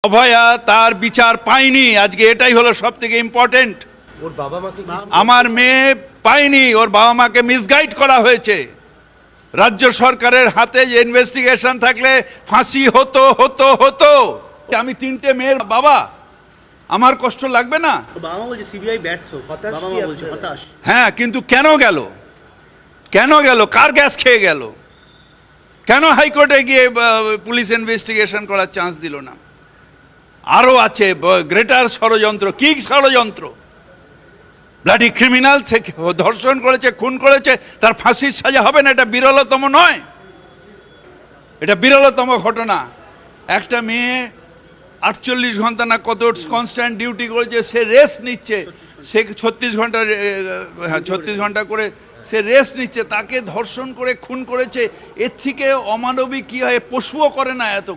অভয়া তার বিচার পায়নি। আজকে এটাই হলো সবথেকে ইম্পর্টেন্ট। ওর বাবা মাকে আমার মেয়ে পায়নি, ওর বাবা মাকে মিসগাইড করা হয়েছে। রাজ্য সরকারের হাতে যে ইনভেস্টিগেশন থাকলে ফাঁসি হতো হতো হতো। আমি তিনটে মেয়ের বাবা, আমার কষ্ট লাগবে না? বাবা বলছে সিবিআই ব্যর্থ, হতাশ বাবা বলছে হতাশ। হ্যাঁ, কিন্তু কেন গেল? কেন গেল? কার গ্যাস খেয়ে গেল? কেন হাইকোর্টে গিয়ে পুলিশ ইনভেস্টিগেশন করার চান্স দিল না? আরও আছে গ্রেটার ষড়যন্ত্র। কি ষড়যন্ত্র? ব্লাডি ক্রিমিনাল থেকে ধর্ষণ করেছে, খুন করেছে, তার ফাঁসির সাজা হবে না? এটা বিরলতম নয়? এটা বিরলতম ঘটনা। একটা মেয়ে 48 ঘন্টা না কত কনস্ট্যান্ট ডিউটি করেছে, সে রেস্ট নিচ্ছে, সে 36 ঘন্টা 36 ঘন্টা করে সে রেস্ট নিচ্ছে, তাকে ধর্ষণ করে খুন করেছে। এর থেকে অমানবিক কী হয়? পশুও করে না এত।